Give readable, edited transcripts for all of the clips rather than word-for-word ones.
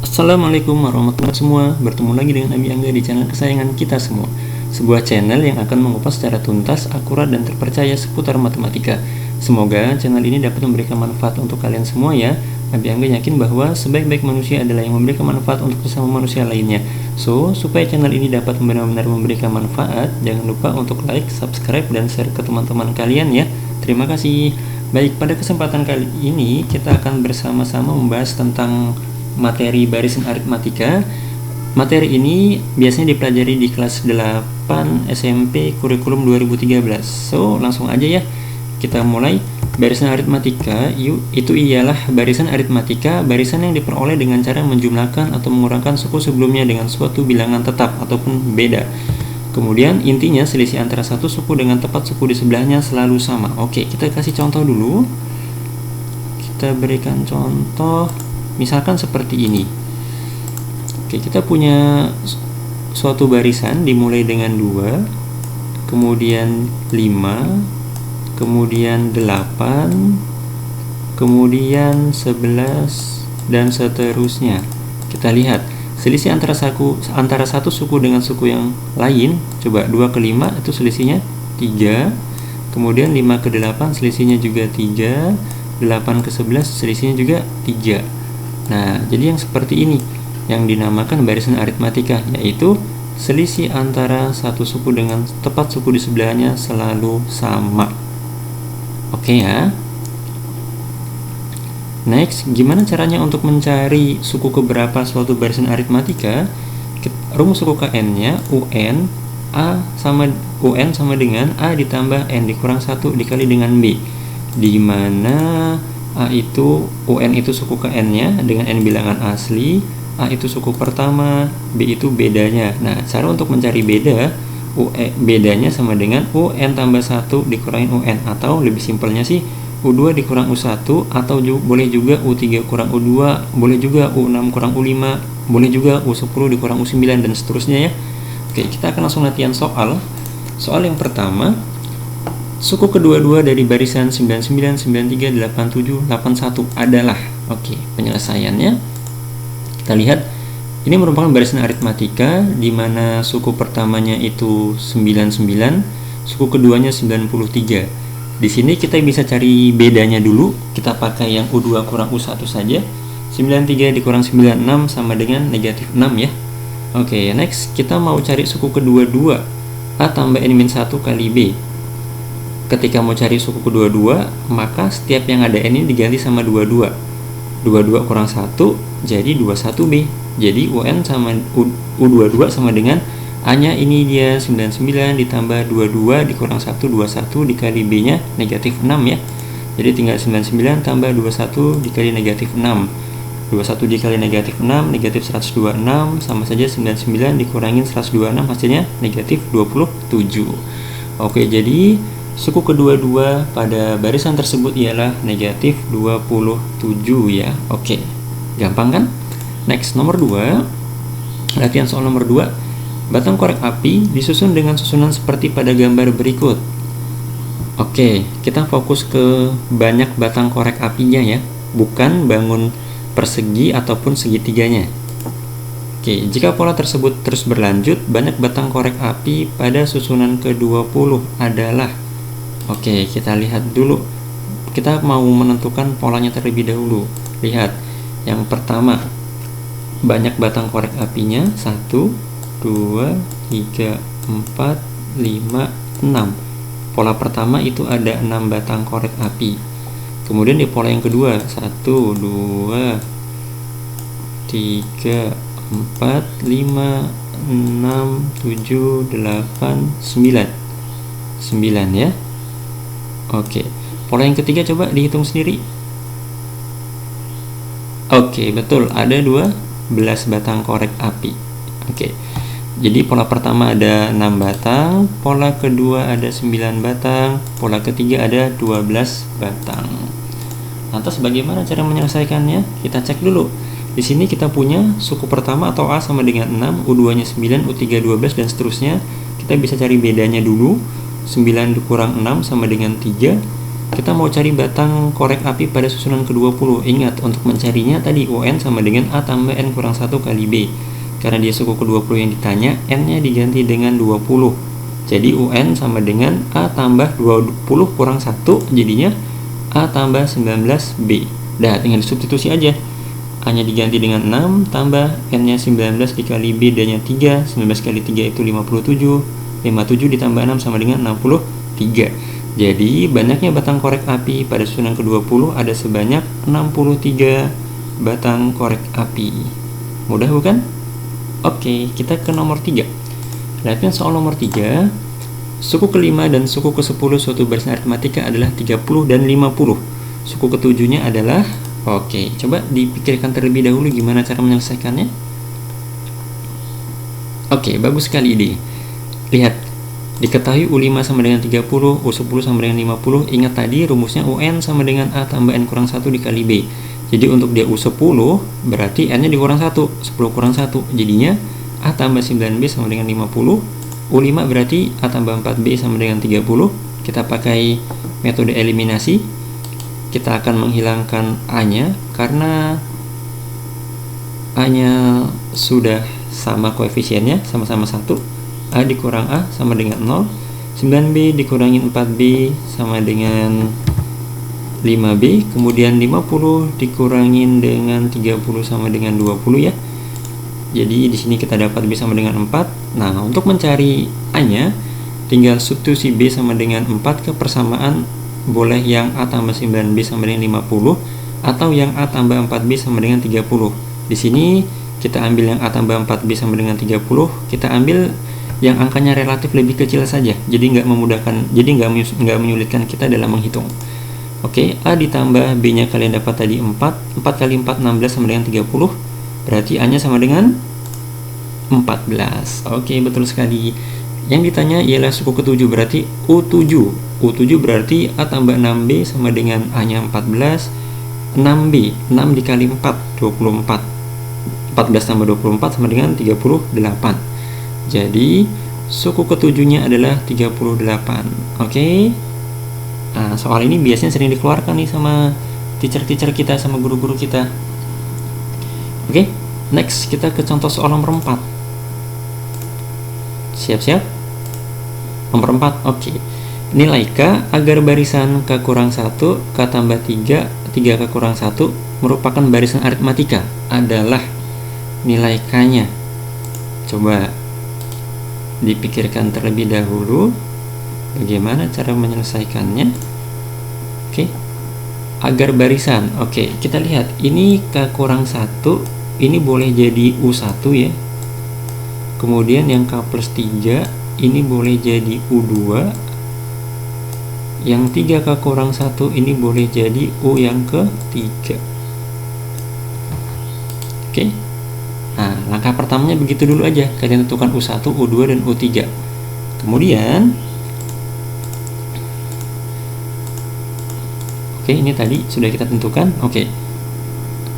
Assalamualaikum warahmatullahi wabarakatuh semua. Bertemu lagi dengan Abi Angga di channel kesayangan kita semua. Sebuah channel yang akan mengupas secara tuntas, akurat, dan terpercaya seputar matematika. Semoga channel ini dapat memberikan manfaat untuk kalian semua ya. Abi Angga yakin bahwa sebaik-baik manusia adalah yang memberikan manfaat untuk sesama manusia lainnya. So, supaya channel ini dapat benar-benar memberikan manfaat, jangan lupa untuk like, subscribe, dan share ke teman-teman kalian ya. Terima kasih. Baik, pada kesempatan kali ini kita akan bersama-sama membahas tentang materi barisan aritmatika. Materi ini biasanya dipelajari di kelas 8 SMP kurikulum 2013. So, langsung aja ya. Kita mulai. Barisan aritmatika itu ialah barisan aritmatika, barisan yang diperoleh dengan cara menjumlahkan atau mengurangkan suku sebelumnya dengan suatu bilangan tetap ataupun beda. Kemudian intinya selisih antara satu suku dengan tepat suku di sebelahnya selalu sama. Oke, kita kasih contoh dulu. Kita berikan contoh. Misalkan seperti ini. Oke, kita punya suatu barisan dimulai dengan 2, kemudian 5, kemudian 8, kemudian 11, dan seterusnya. Kita lihat selisih antara satu suku dengan suku yang lain. Coba 2 ke 5 itu selisihnya 3, kemudian 5 ke 8 selisihnya juga 3, 8 ke 11 selisihnya juga 3. Nah, jadi yang seperti ini yang dinamakan barisan aritmatika, yaitu selisih antara satu suku dengan tepat suku di sebelahnya selalu sama. Oke ya. Next, gimana caranya untuk mencari suku keberapa suatu barisan aritmatika? Rumus suku KN-nya UN sama dengan A ditambah N dikurang 1 dikali dengan B, di mana A itu UN itu suku KN-nya dengan N bilangan asli, A itu suku pertama, B itu bedanya. Nah, cara untuk mencari bedanya sama dengan UN tambah 1 dikurangin UN, atau lebih simpelnya sih U2 dikurang U1, atau boleh juga U3 kurang U2, boleh juga U6 kurang U5, boleh juga U10 dikurang U9, dan seterusnya ya. Oke, kita akan langsung latihan soal. Soal yang pertama, suku kedua-dua dari barisan 99, 93, 87, 81 adalah. Oke, penyelesaiannya kita lihat. Ini merupakan barisan aritmatika di mana suku pertamanya itu 99, suku keduanya 93. Di sini kita bisa cari bedanya dulu. Kita pakai yang U2 kurang U1 saja. 93 dikurang 96 sama dengan negatif 6 ya. Oke, next kita mau cari suku kedua-dua, A tambah N-1 kali B. Ketika mau cari suku kedua-dua, maka setiap yang ada N ini diganti sama 22. 22 kurang 1 jadi 21B. Jadi UN sama U22 sama dengan A-nya ini dia 99 ditambah 22 dikurang 1, 21 dikali B-nya negatif 6 ya. Jadi tinggal 99 tambah 21 dikali negatif 6. 21 dikali negatif 6, negatif 126, sama saja 99 dikurangin 126, hasilnya negatif 27. Oke, jadi suku kedua-dua pada barisan tersebut ialah negatif 27 ya. Oke, gampang kan? Next, nomor 2. Latihan soal nomor 2. Batang korek api disusun dengan susunan seperti pada gambar berikut. Oke, kita fokus ke banyak batang korek apinya ya, bukan bangun persegi ataupun segitiganya. Oke, jika pola tersebut terus berlanjut, banyak batang korek api pada susunan ke-20 adalah. Oke, kita lihat dulu. Kita mau menentukan polanya terlebih dahulu. Lihat, yang pertama, banyak batang korek apinya 1, 2, 3, 4, 5, 6. Pola pertama itu ada 6 batang korek api. Kemudian di pola yang kedua 1, 2, 3, 4, 5, 6, 7, 8, 9. 9 ya. Oke, pola yang ketiga coba dihitung sendiri. Oke, betul, ada 12 batang korek api. Oke, jadi pola pertama ada 6 batang, pola kedua ada 9 batang, pola ketiga ada 12 batang. Lantas bagaimana cara menyelesaikannya? Kita cek dulu. Di sini kita punya suku pertama atau A sama dengan 6, U2 nya 9, U3 12, dan seterusnya. Kita bisa cari bedanya dulu. 9 dikurang 6 sama dengan 3, kita mau cari batang korek api pada susunan ke-20. Ingat, untuk mencarinya tadi UN sama dengan A tambah N kurang 1 kali B. Karena dia suku ke-20 yang ditanya, N-nya diganti dengan 20. Jadi UN sama dengan A tambah 20 kurang 1, jadinya A tambah 19B. Dah, tinggal substitusi aja. A-nya diganti dengan 6, tambah N-nya 19 dikali B, D-nya 3, 19 kali 3 itu 57, 57 ditambah 6 sama dengan 63. Jadi, banyaknya batang korek api pada susunan ke-20 ada sebanyak 63 batang korek api. Mudah bukan? Oke, kita ke nomor 3. Lihatkan soal nomor 3. Suku ke-5 dan suku ke-10 suatu barisan aritmatika adalah 30 dan 50. Suku ke-7-nya adalah, oke, coba dipikirkan terlebih dahulu gimana cara menyelesaikannya. Oke, bagus sekali ide. Lihat, diketahui U5 sama dengan 30, U10 sama dengan 50. Ingat tadi rumusnya UN sama dengan A tambah N kurang 1 dikali B. Jadi untuk dia U10 berarti N-nya dikurang 1, 10 kurang 1. Jadinya A tambah 9B sama dengan 50. U5 berarti A tambah 4B sama dengan 30. Kita pakai metode eliminasi. Kita akan menghilangkan A-nya karena A-nya sudah sama koefisiennya, sama-sama 1. A dikurang A sama dengan 0. 9B dikurangin 4B sama dengan 5B. Kemudian 50 dikurangin dengan 30 sama dengan 20 ya. Jadi di sini kita dapat B sama dengan 4. Nah, untuk mencari A-nya tinggal substitusi B sama dengan 4 ke persamaan, boleh yang A tambah 9B sama dengan 50 atau yang A tambah 4B sama dengan 30. Di sini kita ambil yang A tambah 4B sama dengan 30. Kita ambil yang angkanya relatif lebih kecil saja, jadi nggak memudahkan, jadi nggak menyulitkan kita dalam menghitung. Oke, A ditambah B-nya kalian dapat tadi 4 kali 4 16 sama dengan 30, berarti A-nya sama dengan 14. Oke, betul sekali. Yang ditanya ialah suku ke-7, berarti U7. U7 berarti A tambah 6B sama dengan A-nya 14. 6B, 6 dikali 4 24. 14 tambah 24 sama dengan 38. Jadi suku ke-7-nya adalah 38. Oke. Nah, soal ini biasanya sering dikeluarkan nih sama teacher-teacher kita, sama guru-guru kita. Oke, next kita ke contoh soal nomor 4. Siap-siap? Nomor 4, oke. Nilai K agar barisan K kurang 1, K tambah 3, 3K kurang 1 merupakan barisan aritmatika adalah nilai K-nya. Coba dipikirkan terlebih dahulu bagaimana cara menyelesaikannya. Oke, agar barisan. Oke, kita lihat ini K kurang 1 ini boleh jadi U1 ya. Kemudian yang K plus 3 ini boleh jadi U2. Yang 3K kurang 1 ini boleh jadi U yang ke-3. Oke. Nah, langkah pertamanya begitu dulu aja. Kalian tentukan U1, U2, dan U3. Kemudian, oke, ini tadi sudah kita tentukan. Oke,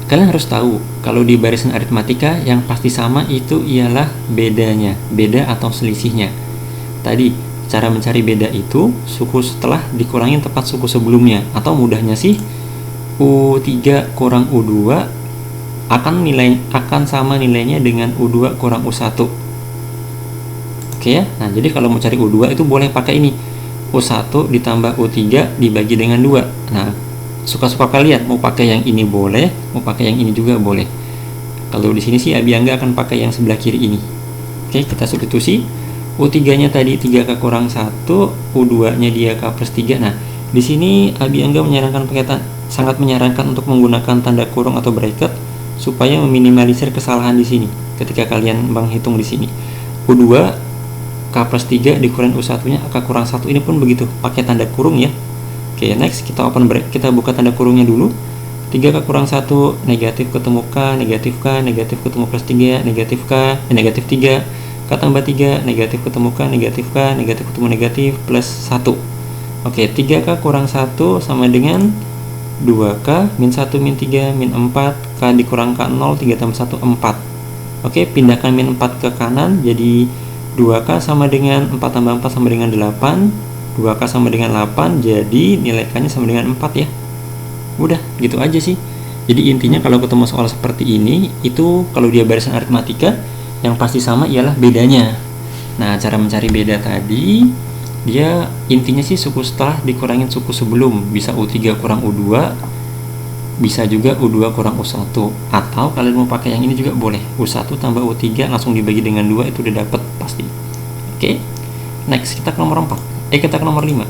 kalian harus tahu kalau di barisan aritmatika yang pasti sama itu ialah bedanya, beda atau selisihnya. Tadi cara mencari beda itu suku setelah dikurangin tepat suku sebelumnya, atau mudahnya sih U3 kurang U2 akan sama nilainya dengan U2 kurang U1. Oke ya. Nah, jadi kalau mau cari U2 itu boleh pakai ini. U1 ditambah U3 dibagi dengan 2. Nah, suka-suka kalian, mau pakai yang ini boleh, mau pakai yang ini juga boleh. Kalau di sini sih Abiangga akan pakai yang sebelah kiri ini. Oke, kita substitusi. U3-nya tadi 3K kurang 1, U2-nya dia K plus 3. Nah, di sini Abiangga sangat menyarankan untuk menggunakan tanda kurung atau bracket supaya meminimalisir kesalahan di sini ketika kalian menghitung di sini. U2 K plus 3 dikurangi U1-nya K kurang 1, ini pun begitu, pakai tanda kurung ya. Oke, next kita buka tanda kurungnya dulu. 3K kurang 1 negatif ketemu K, negatif K, negatif ketemu plus 3, negatif K, negatif 3, K tambah 3, negatif ketemu K, negatif K, negatif ketemu negatif plus 1. Oke, 3K kurang 1 sama dengan 2K min 1 min 3 min 4, K dikurang K 0, 3 tambah 1 4. Oke, pindahkan min 4 ke kanan, jadi 2K sama dengan 4 tambah 4 sama dengan 8. 2K sama dengan 8, jadi nilai K-nya sama dengan 4 ya. Udah, gitu aja sih. Jadi intinya kalau ketemu soal seperti ini, itu kalau dia barisan aritmatika, yang pasti sama ialah bedanya. Nah, cara mencari beda tadi, dia intinya sih suku setelah dikurangin suku sebelum. Bisa U3 kurang U2, bisa juga U2 kurang U1. Atau kalian mau pakai yang ini juga boleh. U1 tambah U3 langsung dibagi dengan 2, itu udah dapet pasti. Oke, next kita ke nomor 4. Kita ke nomor 5.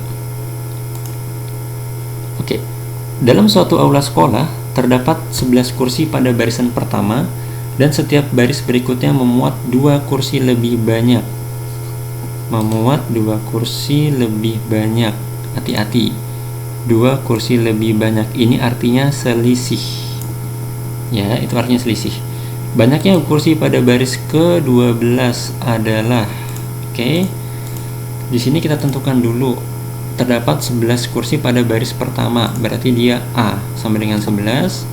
Oke, dalam suatu aula sekolah terdapat 11 kursi pada barisan pertama dan setiap baris berikutnya memuat 2 kursi lebih banyak. Memuat 2 kursi lebih banyak. Hati-hati. 2 kursi lebih banyak ini artinya selisih. Ya, itu artinya selisih. Banyaknya kursi pada baris ke-12 adalah di sini kita tentukan dulu terdapat 11 kursi pada baris pertama, berarti dia A sama dengan 11,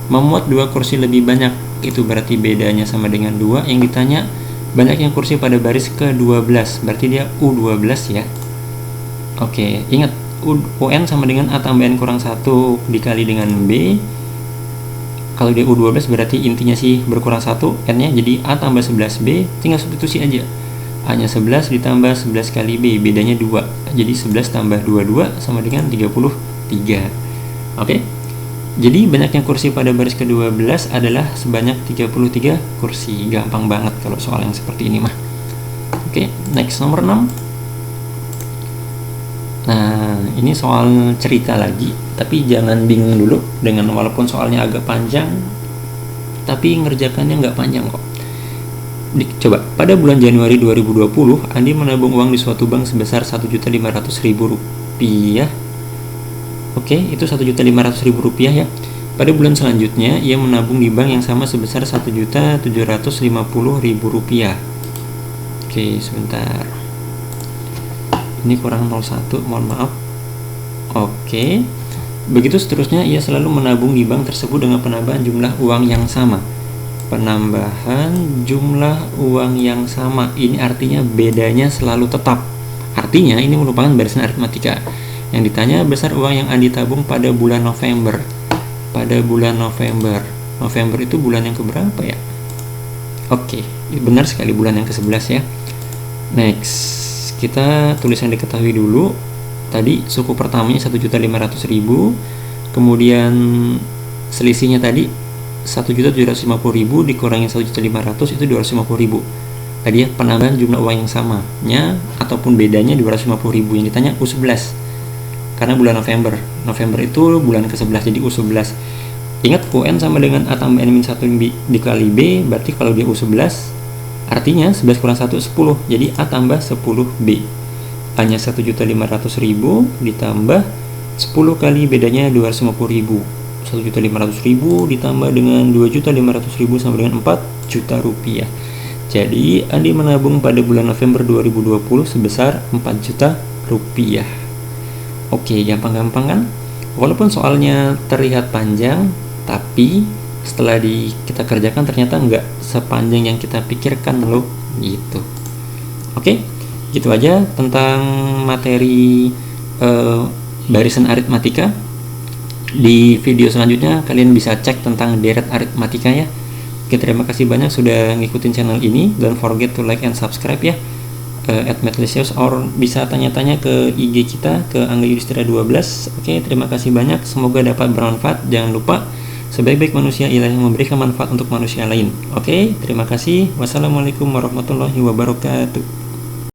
memuat 2 kursi lebih banyak, itu berarti bedanya sama dengan 2. Yang ditanya banyaknya kursi pada baris ke-12, berarti dia U12 ya. Oke, ingat UN sama dengan A tambah N kurang 1 dikali dengan B. Kalau dia U12 berarti intinya sih berkurang 1, N-nya jadi A tambah 11B, tinggal substitusi aja. A-nya 11 ditambah 11 kali B, bedanya 2. Jadi 11 tambah 22 sama dengan 33. Oke. Jadi banyaknya kursi pada baris ke-12 adalah sebanyak 33 kursi. Gampang banget kalau soal yang seperti ini mah. Oke, next nomor 6. Nah, ini soal cerita lagi, tapi jangan bingung dulu dengan walaupun soalnya agak panjang, tapi ngerjakannya nggak panjang kok. Coba, pada bulan Januari 2020, Andi menabung uang di suatu bank sebesar Rp1.500.000. Oke, itu Rp1.500.000 ya. Pada bulan selanjutnya, ia menabung di bank yang sama sebesar Rp1.750.000. Oke, sebentar. Ini kurang 01, mohon maaf. Oke. Begitu seterusnya, ia selalu menabung di bank tersebut dengan penambahan jumlah uang yang sama. Penambahan jumlah uang yang sama, ini artinya bedanya selalu tetap. Artinya ini merupakan barisan aritmatika. Yang ditanya besar uang yang Andi tabung pada bulan November. Pada bulan November. November itu bulan yang keberapa ya? Oke, benar sekali, bulan yang ke-11 ya. Next, kita tulis yang diketahui dulu. Tadi suku pertamanya 1.500.000, kemudian selisihnya tadi 1.750.000 dikurangi 1.500.000 itu 250.000. Tadi ya penambahan jumlah uang yang samanya ataupun bedanya 250.000. Yang ditanya U11 karena bulan November. November itu bulan ke-11, jadi U11. Ingat UN sama dengan A tambah N-1 dikali B, berarti kalau dia U11 artinya 11 kurang 1 10, jadi A tambah 10B. A-nya 1.500.000 ditambah 10 kali bedanya 250.000. 1.500.000 ditambah dengan 2.500.000 sama dengan 4 juta rupiah. Jadi Andi menabung pada bulan November 2020 sebesar 4 juta rupiah. Oke, gampang-gampang kan? Walaupun soalnya terlihat panjang, tapi setelah kita kerjakan ternyata nggak sepanjang yang kita pikirkan loh, gitu. Oke, gitu aja tentang materi barisan aritmatika. Di video selanjutnya kalian bisa cek tentang deret aritmatika ya. Oke, terima kasih banyak sudah ngikutin channel ini. Don't forget to like and subscribe ya. @matlicious, or bisa tanya-tanya ke IG kita, ke Angga Yudhistira 12. Oke, terima kasih banyak, semoga dapat bermanfaat. Jangan lupa sebaik-baik manusia ialah yang memberikan manfaat untuk manusia lain. Oke, terima kasih. Wassalamualaikum warahmatullahi wabarakatuh.